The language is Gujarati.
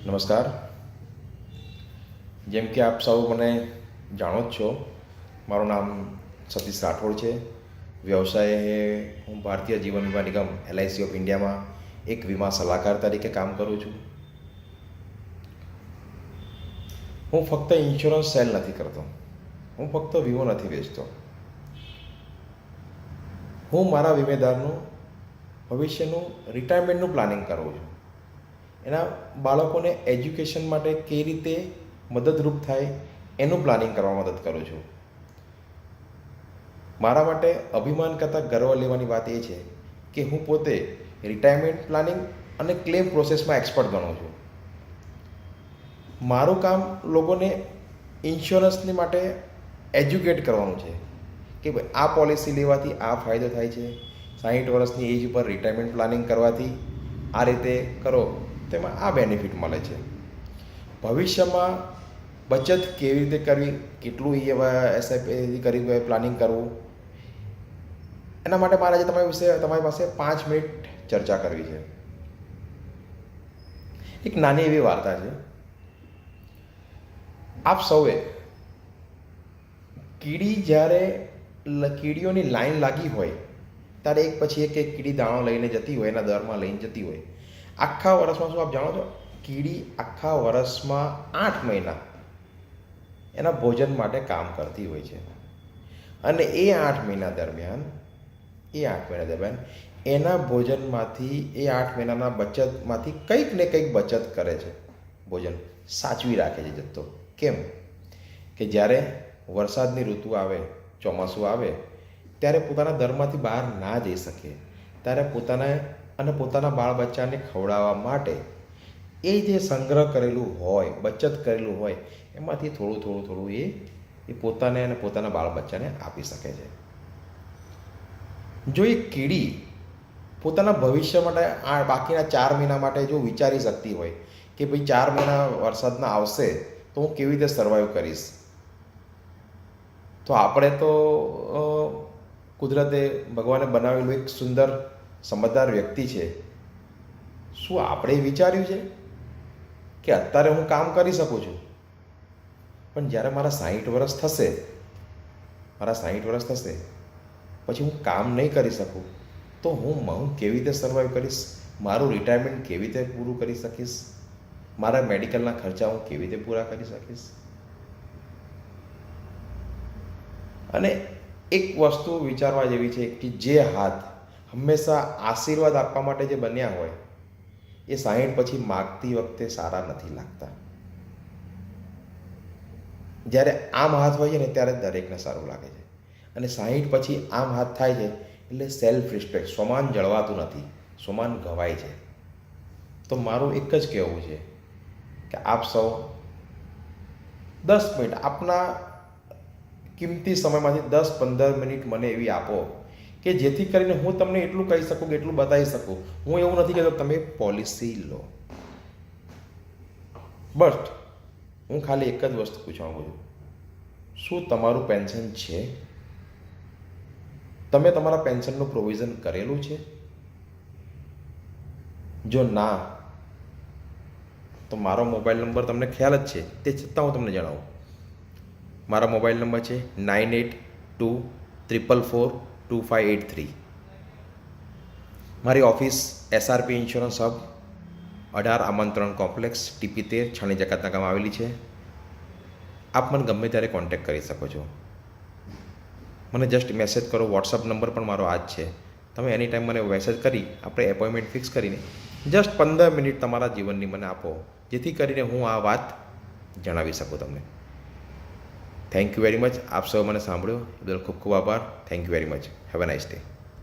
નમસ્કાર. જેમ કે આપ સૌ મને જાણો જ છો, મારું નામ સતીશ રાઠોડ છે. વ્યવસાય હું ભારતીય જીવન વીમા નિગમ LIC ઓફ ઇન્ડિયામાં એક વીમા સલાહકાર તરીકે કામ કરું છું. હું ફક્ત ઇન્સ્યોરન્સ સેલ નથી કરતો, હું ફક્ત વીમો નથી વેચતો. હું મારા વીમેદારનું ભવિષ્યનું રિટાયરમેન્ટનું પ્લાનિંગ કરું છું. એના બાળકોને એજ્યુકેશન માટે કઈ રીતે મદદરૂપ થાય એનું પ્લાનિંગ કરવા મદદ કરું છું. મારા માટે અભિમાન કરતાં ગર્વ લેવાની વાત એ છે કે હું પોતે રિટાયરમેન્ટ પ્લાનિંગ અને ક્લેમ પ્રોસેસમાં એક્સપર્ટ ગણું છું. મારું કામ લોકોને ઇન્સ્યોરન્સની માટે એજ્યુકેટ કરવાનું છે કે ભાઈ આ પોલિસી લેવાથી આ ફાયદો થાય છે, 60 વર્ષની એજ ઉપર રિટાયરમેન્ટ પ્લાનિંગ કરવાથી આ રીતે કરો, તેમાં આ બેનિફિટ મળે છે. ભવિષ્યમાં બચત કેવી રીતે કરવી, કેટલું SIP કરી પ્લાનિંગ કરવું, એના માટે મારે આજે તમારી પાસે 5 મિનિટ ચર્ચા કરવી છે. એક નાની એવી વાર્તા છે. આપ સૌએ કીડીઓની લાઈન લાગી હોય ત્યારે એક પછી એક કીડી દાણો લઈને જતી હોય, એના દરમાં લઈને જતી હોય. આખા વર્ષમાં શું આપ જાણો છો, કીડી આખા વર્ષમાં 8 મહિના એના ભોજન માટે કામ કરતી હોય છે. અને એ 8 મહિના દરમિયાન એના ભોજનમાંથી, એ 8 મહિનાના બચતમાંથી કંઈક ને કંઈક બચત કરે છે. ભોજન સાચવી રાખે છે જથ્થો. કેમ કે જ્યારે વરસાદની ઋતુ આવે, ચોમાસું આવે, ત્યારે પોતાના દરમાંથી બહાર ના જઈ શકે, ત્યારે પોતાના બાળ બચ્ચાને ખવડાવવા માટે એ જે સંગ્રહ કરેલું હોય, બચત કરેલું હોય, એમાંથી થોડું એ પોતાને અને પોતાના બાળ બચ્ચાને આપી શકે છે. જો એ કીડી પોતાના ભવિષ્ય માટે બાકીના 4 મહિના માટે જો વિચારી શકતી હોય કે ભાઈ 4 મહિના વરસાદના આવશે તો હું કેવી રીતે સર્વાઈવ કરીશ, તો આપણે તો કુદરતે, ભગવાને બનાવેલું એક સુંદર સમજદાર વ્યક્તિ છે. શું આપણે વિચાર્યું છે કે અત્યારે હું કામ કરી શકું છું, પણ જ્યારે મારા 60 વર્ષ થશે પછી હું કામ નહીં કરી શકું, તો હું કેવી રીતે સર્વાઈવ કરીશ, મારું રિટાયરમેન્ટ કેવી રીતે પૂરું કરી શકીશ, મારા મેડિકલના ખર્ચા હું કેવી રીતે પૂરા કરી શકીશ. અને એક વસ્તુ વિચારવા જેવી છે કે જે હાથ હંમેશા આશીર્વાદ આપવા માટે જે બન્યા હોય, એ 60 પછી માગતી વખતે સારા નથી લાગતા. જ્યારે આમ હાથ હોય છે ને ત્યારે દરેકને સારું લાગે છે. અને 60 પછી આમ હાથ થાય છે એટલે સેલ્ફ રિસ્પેક્ટ, સ્વમાન જળવાતું નથી, સ્વમાન ઘવાય છે. તો મારું એક જ કહેવું છે કે આપ સૌ 10 મિનિટ આપના કિંમતી સમયમાંથી 10-15 મિનિટ મને એવી આપો કે જેથી કરીને હું તમને એટલું કહી શકું કે એટલું બતાવી શકું. હું એવું નથી કહેતો તમે પોલિસી લો, બટ હું ખાલી એક જ વસ્તુ પૂછવા માંગુ છું, શું તમારું પેન્શન છે? તમે તમારા પેન્શનનું પ્રોવિઝન કરેલું છે? જો ના, તો મારો મોબાઈલ નંબર તમને ખ્યાલ જ છે, તે છતાં હું તમને જણાવું. મારા મોબાઈલ નંબર છે 9824442583. મારી ઓફિસ SRP ઇન્સ્યોરન્સ હબ, 18 આમંત્રણ કોમ્પ્લેક્સ, TP13, છાણી જકાતનાકામાં આવેલી છે. આપ મને ગમે ત્યારે કોન્ટેક્ટ કરી શકો છો. મને જસ્ટ મેસેજ કરો. વોટ્સઅપ નંબર પણ મારો આ જ છે. તમે એની ટાઈમ મને મેસેજ કરી આપણે એપોઇન્ટમેન્ટ ફિક્સ કરીને જસ્ટ 15 મિનિટ તમારા જીવનની મને આપો, જેથી કરીને હું આ વાત જણાવી શકું તમને. Thank you very much. આપ સૌ મને સાંભળ્યો એ બદલ ખૂબ ખૂબ આભાર. Thank you very much. Have a nice day.